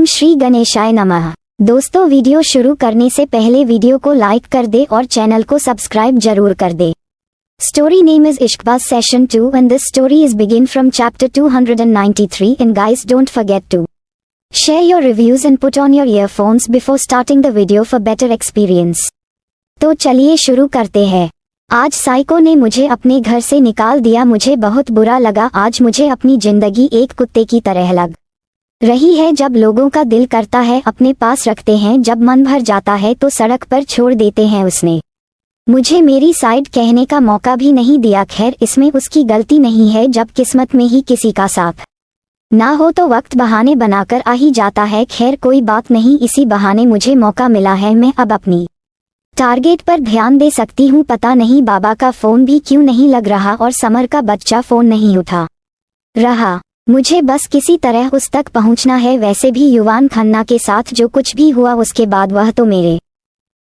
श्री गणेशाय नमः। दोस्तों, वीडियो शुरू करने से पहले वीडियो को लाइक कर दे और चैनल को सब्सक्राइब जरूर कर दे। Story name is Ishqbaaz session 2 and this story is begin from chapter 293 and guys don't forget to share your reviews and put on your earphones before starting the video for better experience। तो चलिए शुरू करते हैं। आज psycho ने मुझे अपने घर से निकाल दिया। मुझे बहुत बुरा लगा। आज मुझे अपनी जिंदगी एक कुत्ते की तरह लग रही है। जब लोगों का दिल करता है अपने पास रखते हैं, जब मन भर जाता है तो सड़क पर छोड़ देते हैं। उसने मुझे मेरी साइड कहने का मौका भी नहीं दिया। खैर, इसमें उसकी गलती नहीं है। जब किस्मत में ही किसी का साथ ना हो तो वक्त बहाने बनाकर आ ही जाता है। खैर कोई बात नहीं, इसी बहाने मुझे मौका मिला है। मैं अब अपनी टारगेट पर ध्यान दे सकती हूँ। पता नहीं बाबा का फोन भी क्यों नहीं लग रहा और समर का बच्चा फोन नहीं उठा रहा। मुझे बस किसी तरह उस तक पहुंचना है। वैसे भी युवान खन्ना के साथ जो कुछ भी हुआ उसके बाद वह तो मेरे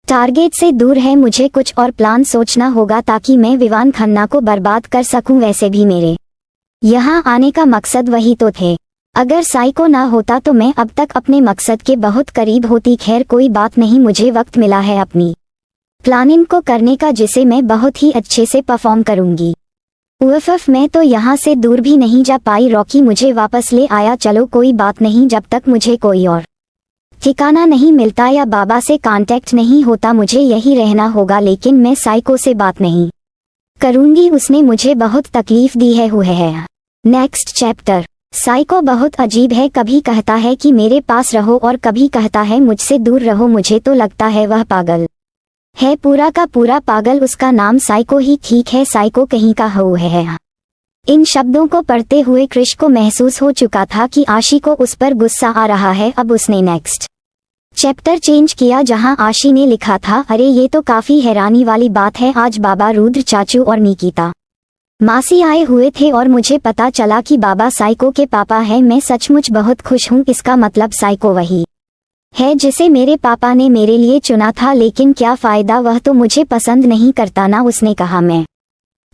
टारगेट से दूर है। मुझे कुछ और प्लान सोचना होगा ताकि मैं विवान खन्ना को बर्बाद कर सकूं। वैसे भी मेरे यहाँ आने का मकसद वही तो थे। अगर साइको ना होता तो मैं अब तक अपने मकसद के बहुत करीब होती। खैर कोई बात नहीं, मुझे वक्त मिला है अपनी प्लानिंग को करने का, जिसे मैं बहुत ही अच्छे से परफॉर्म करूंगी। उफ़, मैं तो यहाँ से दूर भी नहीं जा पाई। रॉकी मुझे वापस ले आया। चलो कोई बात नहीं, जब तक मुझे कोई और ठिकाना नहीं मिलता या बाबा से कांटेक्ट नहीं होता मुझे यही रहना होगा। लेकिन मैं साइको से बात नहीं करूंगी, उसने मुझे बहुत तकलीफ दी है। Next chapter. साइको बहुत अजीब है। कभी कहता है कि मेरे पास रहो और कभी कहता है मुझसे दूर रहो। मुझे तो लगता है वह पागल है, पूरा का पूरा पागल। उसका नाम साइको ही ठीक है। साइको कहीं का हो है। इन शब्दों को पढ़ते हुए क्रिश को महसूस हो चुका था कि आशी को उस पर गुस्सा आ रहा है। अब उसने नेक्स्ट चैप्टर चेंज किया जहां आशी ने लिखा था, अरे ये तो काफी हैरानी वाली बात है। आज बाबा, रुद्र चाचू और निकिता मासी आए हुए थे और मुझे पता चला कि बाबा साइको के पापा हैं। मैं सचमुच बहुत खुश हूँ। इसका मतलब साइको वही है जिसे मेरे पापा ने मेरे लिए चुना था। लेकिन क्या फायदा, वह तो मुझे पसंद नहीं करता ना। उसने कहा मैं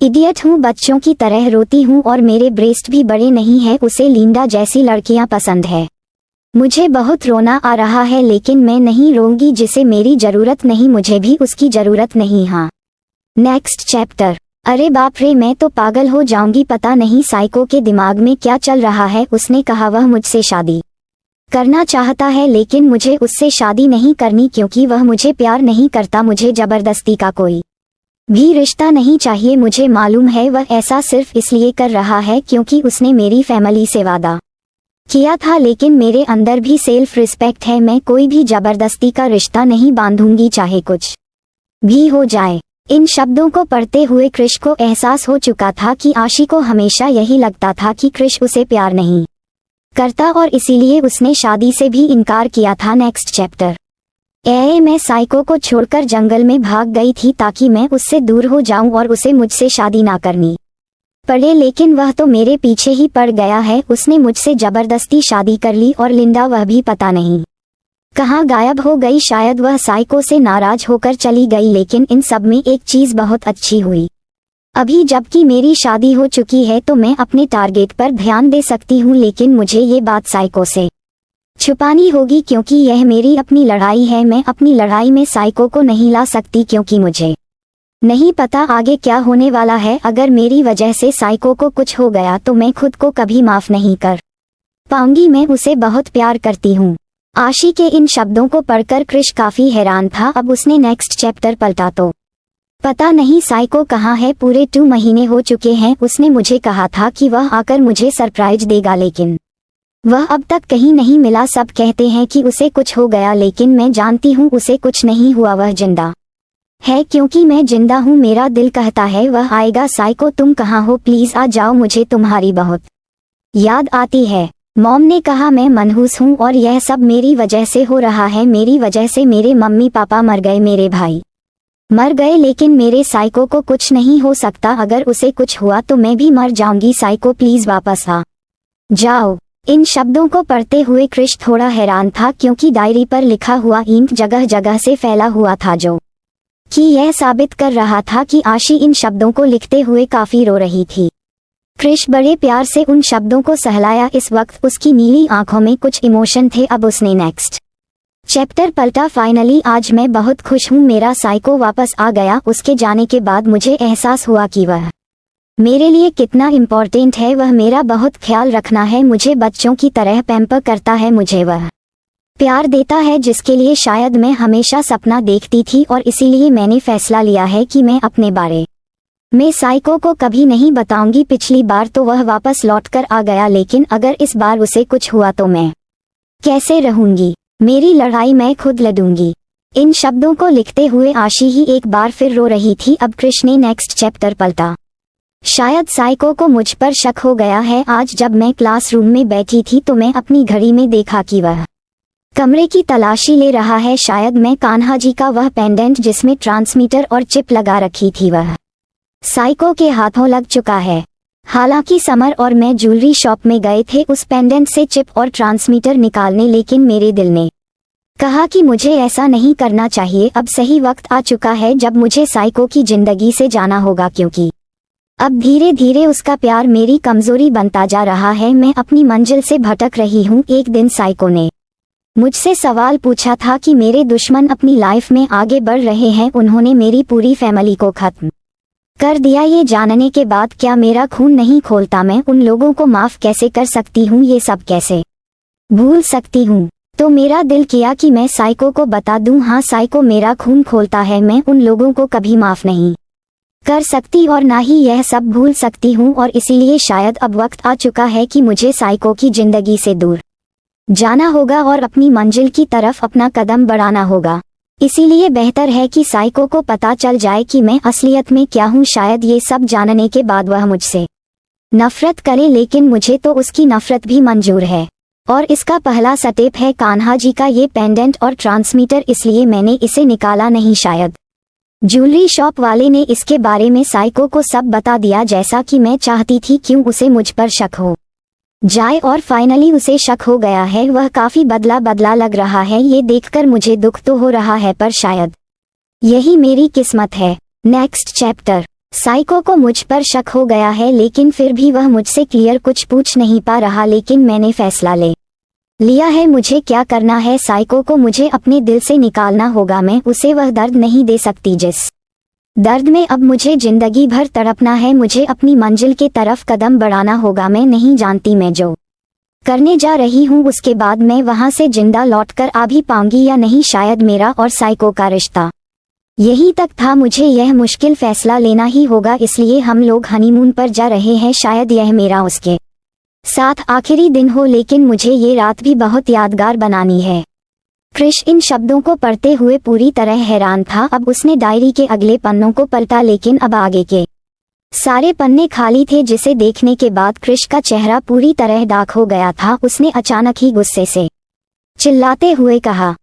इडियट हूँ, बच्चों की तरह रोती हूँ और मेरे ब्रेस्ट भी बड़े नहीं है। उसे लिंडा जैसी लड़कियाँ पसंद है। मुझे बहुत रोना आ रहा है लेकिन मैं नहीं रोऊंगी। जिसे मेरी जरूरत नहीं मुझे भी उसकी जरूरत नहीं। हाँ, नेक्स्ट चैप्टर। अरे बाप रे, मैं तो पागल हो जाऊंगी। पता नहीं साइको के दिमाग में क्या चल रहा है। उसने कहा वह मुझसे शादी करना चाहता है लेकिन मुझे उससे शादी नहीं करनी क्योंकि वह मुझे प्यार नहीं करता। मुझे जबरदस्ती का कोई भी रिश्ता नहीं चाहिए। मुझे मालूम है वह ऐसा सिर्फ इसलिए कर रहा है क्योंकि उसने मेरी फैमिली से वादा किया था। लेकिन मेरे अंदर भी सेल्फ रिस्पेक्ट है। मैं कोई भी जबरदस्ती का रिश्ता नहीं बांधूंगी, चाहे कुछ भी हो जाए। इन शब्दों को पढ़ते हुए क्रिश को एहसास हो चुका था कि आशी को हमेशा यही लगता था कि क्रिश उसे प्यार नहीं करता और इसीलिए उसने शादी से भी इनकार किया था। Next chapter. मैं साइको को छोड़कर जंगल में भाग गई थी ताकि मैं उससे दूर हो जाऊं और उसे मुझसे शादी ना करनी पड़े। लेकिन वह तो मेरे पीछे ही पड़ गया है। उसने मुझसे जबरदस्ती शादी कर ली और लिंडा वह भी पता नहीं कहाँ गायब हो गई। शायद वह साइको से नाराज होकर चली गई। लेकिन इन सब में एक चीज बहुत अच्छी हुई। अभी जबकि मेरी शादी हो चुकी है तो मैं अपने टारगेट पर ध्यान दे सकती हूँ। लेकिन मुझे ये बात साइको से छुपानी होगी क्योंकि यह मेरी अपनी लड़ाई है। मैं अपनी लड़ाई में साइको को नहीं ला सकती क्योंकि मुझे नहीं पता आगे क्या होने वाला है। अगर मेरी वजह से साइको को कुछ हो गया तो मैं खुद को कभी माफ नहीं कर पाऊंगी। मैं उसे बहुत प्यार करती हूँ। आशी के इन शब्दों को पढ़कर क्रिश काफी हैरान था। अब उसने नेक्स्ट चैप्टर पलटा तो पता नहीं साइको कहाँ है। पूरे 2 महीने हो चुके हैं। उसने मुझे कहा था कि वह आकर मुझे सरप्राइज देगा लेकिन वह अब तक कहीं नहीं मिला। सब कहते हैं कि उसे कुछ हो गया लेकिन मैं जानती हूँ उसे कुछ नहीं हुआ। वह जिंदा है क्योंकि मैं जिंदा हूँ। मेरा दिल कहता है वह आएगा। साइको तुम कहाँ हो, प्लीज आ जाओ, मुझे तुम्हारी बहुत याद आती है। मॉम ने कहा मैं मनहूस हूँ और यह सब मेरी वजह से हो रहा है। मेरी वजह से मेरे मम्मी पापा मर गए, मेरे भाई मर गए लेकिन मेरे साइको को कुछ नहीं हो सकता। अगर उसे कुछ हुआ तो मैं भी मर जाऊंगी। साइको प्लीज वापस आ जाओ। इन शब्दों को पढ़ते हुए क्रिश थोड़ा हैरान था क्योंकि डायरी पर लिखा हुआ इंक जगह जगह से फैला हुआ था जो कि यह साबित कर रहा था कि आशी इन शब्दों को लिखते हुए काफी रो रही थी। क्रिश बड़े प्यार से उन शब्दों को सहलाया। इस वक्त उसकी नीली आंखों में कुछ इमोशन थे। अब उसने नेक्स्ट चैप्टर पलटा। फाइनली आज मैं बहुत खुश हूँ, मेरा साइको वापस आ गया। उसके जाने के बाद मुझे एहसास हुआ कि वह मेरे लिए कितना इम्पोर्टेंट है। वह मेरा बहुत ख्याल रखना है, मुझे बच्चों की तरह पैम्पर करता है, मुझे वह प्यार देता है जिसके लिए शायद मैं हमेशा सपना देखती थी। और इसीलिए मैंने फैसला लिया है कि मैं अपने बारे में साइको को कभी नहीं बताऊंगी। पिछली बार तो वह वापस लौटकर आ गया, लेकिन अगर इस बार उसे कुछ हुआ तो मैं कैसे रहूंगी? मेरी लड़ाई मैं खुद लड़ूंगी। इन शब्दों को लिखते हुए आशी ही एक बार फिर रो रही थी। अब कृष ने नेक्स्ट चैप्टर पलटा। शायद साइको को मुझ पर शक हो गया है। आज जब मैं क्लासरूम में बैठी थी तो मैं अपनी घड़ी में देखा कि वह कमरे की तलाशी ले रहा है। शायद मैं कान्हा जी का वह पेंडेंट जिसमें ट्रांसमीटर और चिप लगा रखी थी वह साइको के हाथों लग चुका है। हालांकि समर और मैं ज्वेलरी शॉप में गए थे उस पेंडेंट से चिप और ट्रांसमीटर निकालने, लेकिन मेरे दिल ने कहा कि मुझे ऐसा नहीं करना चाहिए। अब सही वक्त आ चुका है जब मुझे साइको की जिंदगी से जाना होगा, क्योंकि अब धीरे धीरे उसका प्यार मेरी कमजोरी बनता जा रहा है। मैं अपनी मंजिल से भटक रही हूँ। एक दिन साइको ने मुझसे सवाल पूछा था कि मेरे दुश्मन अपनी लाइफ में आगे बढ़ रहे हैं, उन्होंने मेरी पूरी फैमिली को खत्म कर दिया। ये जानने के बाद क्या मेरा खून नहीं खोलता? मैं उन लोगों को माफ कैसे कर सकती हूँ? ये सब कैसे भूल सकती हूँ? तो मेरा दिल किया कि मैं साइको को बता दूं। हाँ, साइको मेरा खून खोलता है। मैं उन लोगों को कभी माफ नहीं कर सकती और ना ही यह सब भूल सकती हूँ। और इसीलिए शायद अब वक्त आ चुका है कि मुझे साइको की जिंदगी से दूर जाना होगा और अपनी मंजिल की तरफ अपना कदम बढ़ाना होगा। इसीलिए बेहतर है कि साइको को पता चल जाए कि मैं असलियत में क्या हूँ। शायद ये सब जानने के बाद वह मुझसे नफरत करे, लेकिन मुझे तो उसकी नफरत भी मंजूर है। और इसका पहला स्टेप है कान्हा जी का ये पेंडेंट और ट्रांसमीटर, इसलिए मैंने इसे निकाला नहीं। शायद ज्वेलरी शॉप वाले ने इसके बारे में साइको को सब बता दिया जैसा कि मैं चाहती थी। क्यों उसे मुझ पर शक हो जाए? और फाइनली उसे शक हो गया है। वह काफी बदला बदला लग रहा है। ये देखकर मुझे दुख तो हो रहा है, पर शायद यही मेरी किस्मत है। Next chapter. साइको को मुझ पर शक हो गया है, लेकिन फिर भी वह मुझसे क्लियर कुछ पूछ नहीं पा रहा। लेकिन मैंने फैसला ले लिया है, मुझे क्या करना है। साइको को मुझे अपने दिल से निकालना होगा। मैं उसे वह दर्द नहीं दे सकती जिस दर्द में अब मुझे जिंदगी भर तड़पना है। मुझे अपनी मंजिल के तरफ कदम बढ़ाना होगा। मैं नहीं जानती मैं जो करने जा रही हूँ उसके बाद मैं वहाँ से जिंदा लौटकर आ भी पाऊंगी या नहीं। शायद मेरा और साइको का रिश्ता यही तक था। मुझे यह मुश्किल फैसला लेना ही होगा, इसलिए हम लोग हनीमून पर जा रहे हैं। शायद यह मेरा उसके साथ आखिरी दिन हो, लेकिन मुझे ये रात भी बहुत यादगार बनानी है। कृष इन शब्दों को पढ़ते हुए पूरी तरह हैरान था। अब उसने डायरी के अगले पन्नों को पलटा, लेकिन अब आगे के सारे पन्ने खाली थे, जिसे देखने के बाद कृष का चेहरा पूरी तरह डार्क हो गया था। उसने अचानक ही गुस्से से चिल्लाते हुए कहा,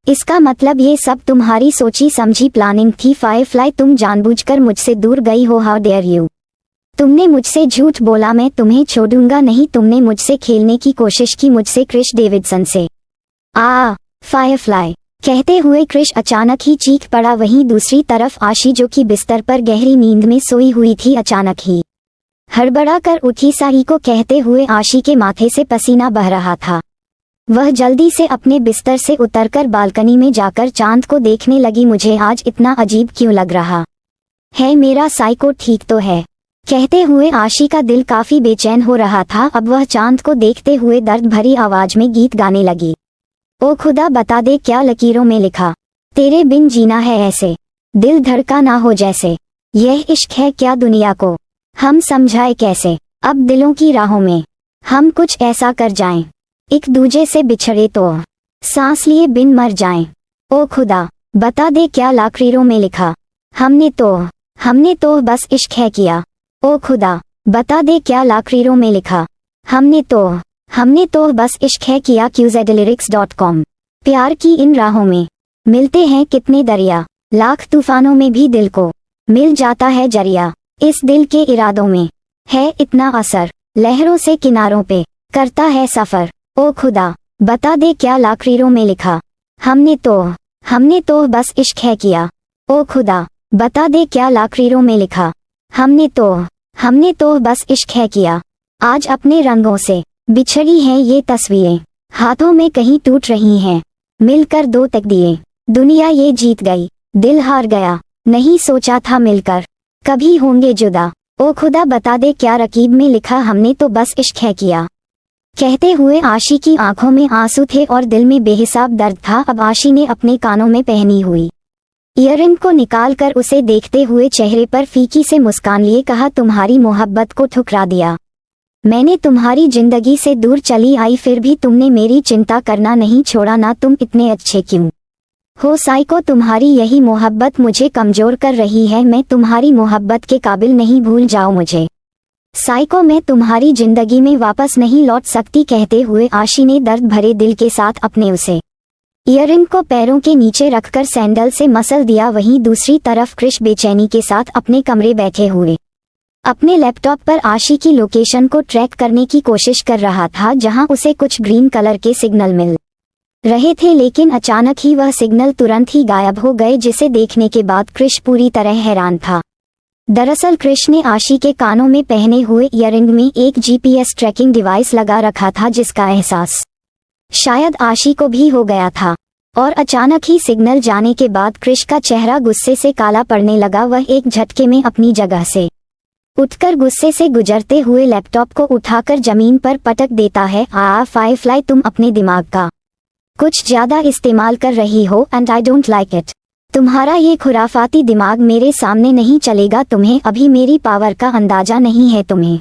इसका मतलब ये सब तुम्हारी सोची समझी प्लानिंग थी फायरफ्लाई। तुम जानबूझकर मुझसे दूर गई हो। How dare you! तुमने मुझसे झूठ बोला, मैं तुम्हें छोड़ूंगा नहीं। तुमने मुझसे खेलने की कोशिश की, मुझसे क्रिश डेविडसन से। फायरफ्लाई! कहते हुए क्रिश अचानक ही चीख पड़ा। वहीं दूसरी तरफ आशी, जो कि बिस्तर पर गहरी नींद में सोई हुई थी, अचानक ही हड़बड़ा कर उठी। साही को कहते हुए आशी के माथे से पसीना बह रहा था। वह जल्दी से अपने बिस्तर से उतरकर बालकनी में जाकर चांद को देखने लगी। मुझे आज इतना अजीब क्यों लग रहा है? मेरा साइको ठीक तो है? कहते हुए आशी का दिल काफी बेचैन हो रहा था। अब वह चांद को देखते हुए दर्द भरी आवाज में गीत गाने लगी। ओ खुदा, बता दे क्या लकीरों में लिखा, तेरे बिन जीना है ऐसे, दिल धड़का ना हो जैसे। यह इश्क है क्या दुनिया को हम समझाए कैसे? अब दिलों की राहों में हम कुछ ऐसा कर जाएं, एक दूजे से बिछड़े तो सांस लिए बिन मर जाएं। ओ खुदा, बता दे क्या लकीरों में लिखा, हमने तो बस इश्क है किया। ओ खुदा, बता दे क्या लकीरों में लिखा, हमने तो बस इश्क है किया। qzlyrics.com। प्यार की इन राहों में मिलते हैं कितने दरिया, लाख तूफानों में भी दिल को मिल जाता है जरिया। इस दिल के इरादों में है इतना असर, लहरों से किनारों पे करता है सफर। ओ खुदा, बता दे क्या लकीरों में लिखा, हमने तो बस इश्क है किया। ओ खुदा, बता दे क्या लकीरों में लिखा, हमने हमने तो बस इश्क है किया। आज अपने रंगों से बिछड़ी हैं ये तस्वीरें, हाथों में कहीं टूट रही हैं। मिलकर दो तकदीरें, दुनिया ये जीत गई, दिल हार गया, नहीं सोचा था मिलकर कभी होंगे जुदा। ओ खुदा बता दे क्या रकीब में लिखा हमने तो बस इश्क है किया। कहते हुए आशी की आंखों में आंसू थे और दिल में बेहिसाब दर्द था। अब आशी ने अपने कानों में पहनी हुई ईयरिंग को निकाल कर उसे देखते हुए चेहरे पर फीकी से मुस्कान लिए कहा, तुम्हारी मोहब्बत को ठुकरा दिया मैंने, तुम्हारी जिंदगी से दूर चली आई फिर भी तुमने मेरी चिंता करना नहीं छोड़ा ना। तुम इतने अच्छे क्यों हो साइको, तुम्हारी यही मोहब्बत मुझे कमजोर कर रही है। मैं तुम्हारी मोहब्बत के काबिल नहीं, भूल जाओ मुझे साइको, मैं तुम्हारी जिंदगी में वापस नहीं लौट सकती। कहते हुए आशी ने दर्द भरे दिल के साथ अपने उसे ईयरिंग को पैरों के नीचे रखकर सैंडल से मसल दिया। वहीं दूसरी तरफ क्रिश बेचैनी के साथ अपने कमरे बैठे हुए अपने लैपटॉप पर आशी की लोकेशन को ट्रैक करने की कोशिश कर रहा था, जहां उसे कुछ ग्रीन कलर के सिग्नल मिल रहे थे, लेकिन अचानक ही वह सिग्नल तुरंत ही गायब हो गए, जिसे देखने के बाद क्रिश पूरी तरह हैरान था। दरअसल क्रिश ने आशी के कानों में पहने हुए ईयरिंग में एक जीपीएस ट्रैकिंग डिवाइस लगा रखा था, जिसका एहसास शायद आशी को भी हो गया था। और अचानक ही सिग्नल जाने के बाद क्रिश का चेहरा गुस्से से काला पड़ने लगा। वह एक झटके में अपनी जगह से उठकर गुस्से से गुजरते हुए लैपटॉप को उठाकर जमीन पर पटक देता है। फायरफ्लाई, तुम अपने दिमाग का कुछ ज्यादा इस्तेमाल कर रही हो and I don't like it. तुम्हारा ये खुराफाती दिमाग मेरे सामने नहीं चलेगा। तुम्हें अभी मेरी पावर का अंदाजा नहीं है। तुम्हें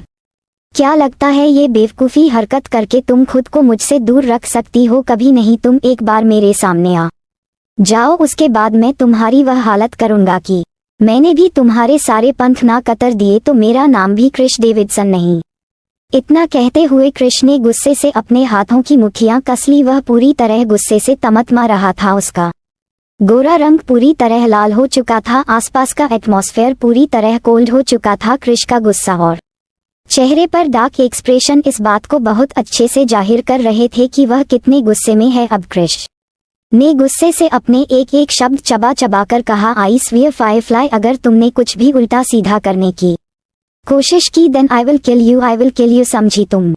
क्या लगता है ये बेवकूफ़ी हरकत करके तुम खुद को मुझसे दूर रख सकती हो? कभी नहीं। तुम एक बार मेरे सामने आ जाओ, उसके बाद मैं तुम्हारी वह हालत करूंगा कि मैंने भी तुम्हारे सारे पंथ ना कतर दिए तो मेरा नाम भी क्रिश डेविडसन नहीं। इतना कहते हुए क्रिश ने गुस्से से अपने हाथों की मुट्ठियां कस ली। वह पूरी तरह गुस्से से तमतमा रहा था। उसका गोरा रंग पूरी तरह लाल हो चुका था। आसपास का एटमॉस्फेयर पूरी तरह कोल्ड हो चुका था। क्रिश का गुस्सा और चेहरे पर डार्क एक्सप्रेशन इस बात को बहुत अच्छे से जाहिर कर रहे थे कि वह कितने गुस्से में है। अब क्रिश ने गुस्से से अपने एक एक शब्द चबा चबा कर कहा, आई स्वेयर फायरफ्लाई, अगर तुमने कुछ भी उल्टा सीधा करने की कोशिश की then I will kill you, समझी तुम?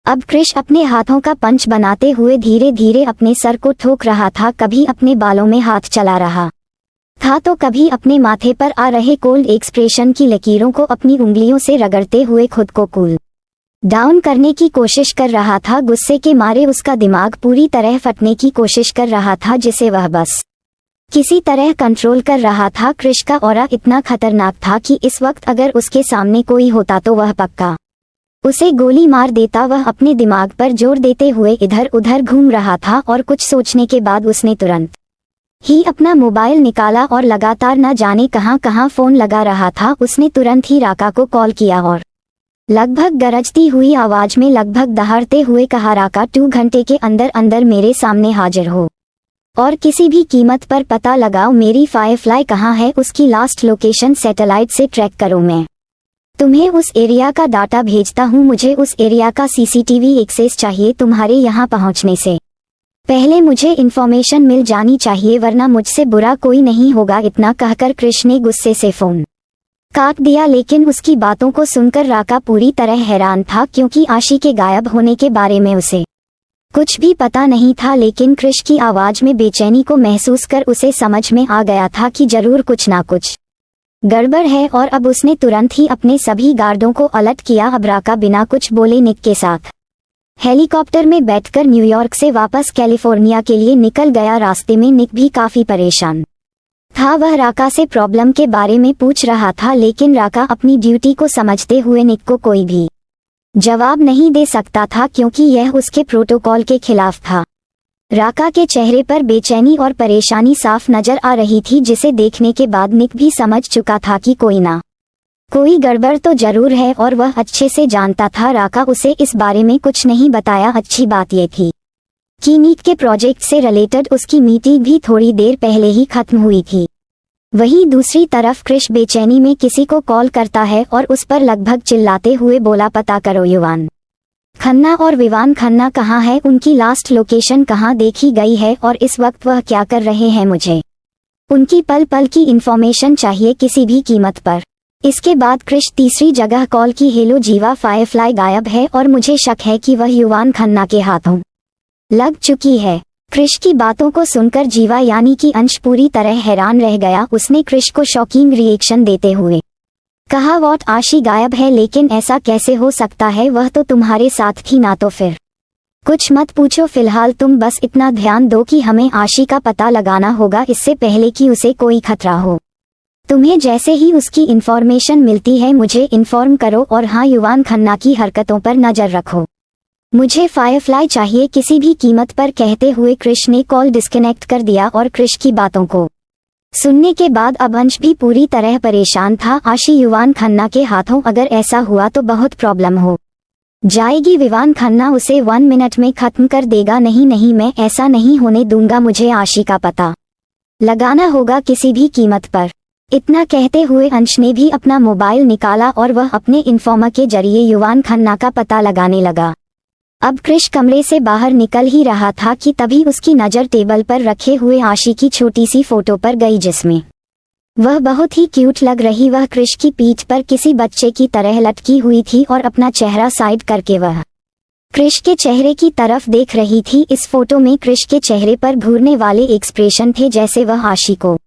अब क्रिश अपने हाथों का पंच बनाते हुए धीरे धीरे अपने सर को ठोक रहा था। कभी अपने बालों में हाथ चला रहा था तो कभी अपने माथे पर आ रहे कोल्ड एक्सप्रेशन की लकीरों को अपनी उंगलियों से रगड़ते हुए खुद को कूल डाउन करने की कोशिश कर रहा था। गुस्से के मारे उसका दिमाग पूरी तरह फटने की कोशिश कर रहा था, जिसे वह बस किसी तरह कंट्रोल कर रहा था। क्रिश का ऑरा इतना खतरनाक था कि इस वक्त अगर उसके सामने कोई होता तो वह पक्का उसे गोली मार देता। वह अपने दिमाग पर जोर देते हुए इधर उधर घूम रहा था और कुछ सोचने के बाद उसने तुरंत ही अपना मोबाइल निकाला और लगातार न जाने कहां कहां फोन लगा रहा था। उसने तुरंत ही राका को कॉल किया और लगभग गरजती हुई आवाज में लगभग दहाड़ते हुए कहा, राका 2 घंटे के अंदर अंदर मेरे सामने हाजिर हो और किसी भी कीमत पर पता लगाओ मेरी फायरफ्लाई कहाँ है। उसकी लास्ट लोकेशन सैटेलाइट से ट्रैक करो। मैं तुम्हें उस एरिया का डाटा भेजता हूँ। मुझे उस एरिया का सीसीटीवी एक्सेस चाहिए। तुम्हारे यहाँ पहुँचने से पहले मुझे इन्फॉर्मेशन मिल जानी चाहिए, वरना मुझसे बुरा कोई नहीं होगा। इतना कहकर क्रिश ने गुस्से से फोन काट दिया। लेकिन उसकी बातों को सुनकर राका पूरी तरह हैरान था, क्योंकि आशी के गायब होने के बारे में उसे कुछ भी पता नहीं था। लेकिन क्रिश की आवाज में बेचैनी को महसूस कर उसे समझ में आ गया था कि जरूर कुछ ना कुछ गड़बड़ है। और अब उसने तुरंत ही अपने सभी गार्डों को अलर्ट किया। अब राका बिना कुछ बोले निक के साथ हेलीकॉप्टर में बैठकर न्यूयॉर्क से वापस कैलिफोर्निया के लिए निकल गया। रास्ते में निक भी काफी परेशान था। वह राका से प्रॉब्लम के बारे में पूछ रहा था, लेकिन राका अपनी ड्यूटी को समझते हुए निक को कोई भी जवाब नहीं दे सकता था, क्योंकि यह उसके प्रोटोकॉल के खिलाफ था। राका के चेहरे पर बेचैनी और परेशानी साफ नजर आ रही थी, जिसे देखने के बाद निक भी समझ चुका था कि कोई ना कोई गड़बड़ तो जरूर है, और वह अच्छे से जानता था राका उसे इस बारे में कुछ नहीं बताया। अच्छी बात यह थी कि निक के प्रोजेक्ट से रिलेटेड उसकी मीटिंग भी थोड़ी देर पहले ही खत्म हुई थी। वहीं दूसरी तरफ क्रिश बेचैनी में किसी को कॉल करता है और उस पर लगभग चिल्लाते हुए बोला, पता करो युवान खन्ना और विवान खन्ना कहाँ है, उनकी लास्ट लोकेशन कहाँ देखी गई है और इस वक्त वह क्या कर रहे हैं। मुझे उनकी पल पल की इन्फॉर्मेशन चाहिए, किसी भी कीमत पर। इसके बाद क्रिश तीसरी जगह कॉल की, हेलो जीवा, फायरफ्लाई गायब है और मुझे शक है कि वह युवान खन्ना के हाथों लग चुकी है। क्रिश की बातों को सुनकर जीवा यानी कि अंश पूरी तरह हैरान रह गया। उसने क्रिश को शॉकिंग रिएक्शन देते हुए कहा, व्हाट, आशी गायब है? लेकिन ऐसा कैसे हो सकता है? वह तो तुम्हारे साथ थी ना। तो फिर कुछ मत पूछो, फिलहाल तुम बस इतना ध्यान दो कि हमें आशी का पता लगाना होगा इससे पहले कि उसे कोई खतरा हो। तुम्हें जैसे ही उसकी इन्फॉर्मेशन मिलती है मुझे इन्फॉर्म करो, और हाँ, युवान खन्ना की हरकतों पर नजर रखो। मुझे फायरफ्लाई चाहिए किसी भी कीमत पर। कहते हुए क्रिश ने कॉल डिस्कनेक्ट कर दिया और क्रिश की बातों को सुनने के बाद अब अंश भी पूरी तरह परेशान था। आशी युवान खन्ना के हाथों, अगर ऐसा हुआ तो बहुत प्रॉब्लम हो जाएगी। युवान खन्ना उसे 1 मिनट में खत्म कर देगा। नहीं नहीं, मैं ऐसा नहीं होने दूंगा, मुझे आशी का पता लगाना होगा किसी भी कीमत पर। इतना कहते हुए अंश ने भी अपना मोबाइल निकाला और वह अपने इन्फॉर्मर के जरिए युवान खन्ना का पता लगाने लगा। अब क्रिश कमरे से बाहर निकल ही रहा था कि तभी उसकी नज़र टेबल पर रखे हुए आशी की छोटी सी फोटो पर गई, जिसमें वह बहुत ही क्यूट लग रही। वह क्रिश की पीठ पर किसी बच्चे की तरह लटकी हुई थी और अपना चेहरा साइड करके वह क्रिश के चेहरे की तरफ देख रही थी। इस फोटो में क्रिश के चेहरे पर घूरने वाले एक्सप्रेशन थे, जैसे वह आशी को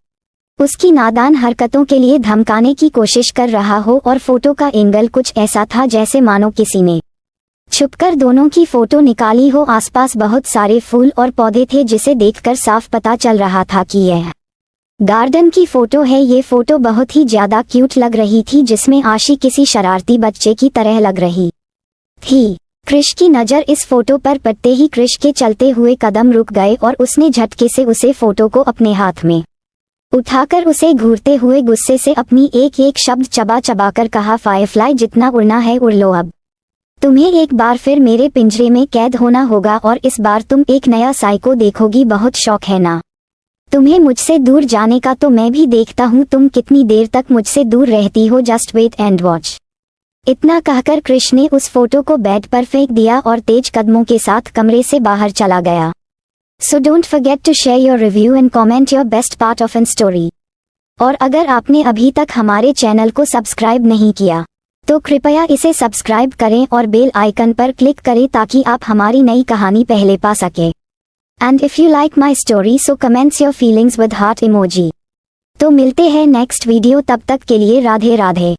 उसकी नादान हरकतों के लिए धमकाने की कोशिश कर रहा हो, और फोटो का एंगल कुछ ऐसा था जैसे मानो किसी ने छुपकर दोनों की फोटो निकाली हो। आसपास बहुत सारे फूल और पौधे थे, जिसे देखकर साफ पता चल रहा था कि यह गार्डन की फोटो है। ये फोटो बहुत ही ज्यादा क्यूट लग रही थी, जिसमें आशी किसी शरारती बच्चे की तरह लग रही थी। क्रिश की नज़र इस फोटो पर पड़ते ही क्रिश के चलते हुए कदम रुक गए और उसने झटके से उसे फोटो को अपने हाथ में उठाकर उसे घूरते हुए गुस्से से अपनी एक एक शब्द चबा चबा कर कहा, फायरफ्लाई, जितना उड़ना है उड़ लो। अब तुम्हें एक बार फिर मेरे पिंजरे में कैद होना होगा, और इस बार तुम एक नया साइको देखोगी। बहुत शौक है ना तुम्हें मुझसे दूर जाने का? तो मैं भी देखता हूँ तुम कितनी देर तक मुझसे दूर रहती हो। Just wait and watch. इतना कहकर क्रिश ने उस फोटो को बेड पर फेंक दिया और तेज कदमों के साथ कमरे से बाहर चला गया। So don't forget to share your review and comment your best part of an story. और अगर आपने अभी तक हमारे चैनल को सब्सक्राइब नहीं किया तो कृपया इसे सब्सक्राइब करें और बेल आइकन पर क्लिक करें ताकि आप हमारी नई कहानी पहले पा सके। And if you like my story so comments your feelings with heart emoji. तो मिलते हैं नेक्स्ट वीडियो, तब तक के लिए राधे राधे।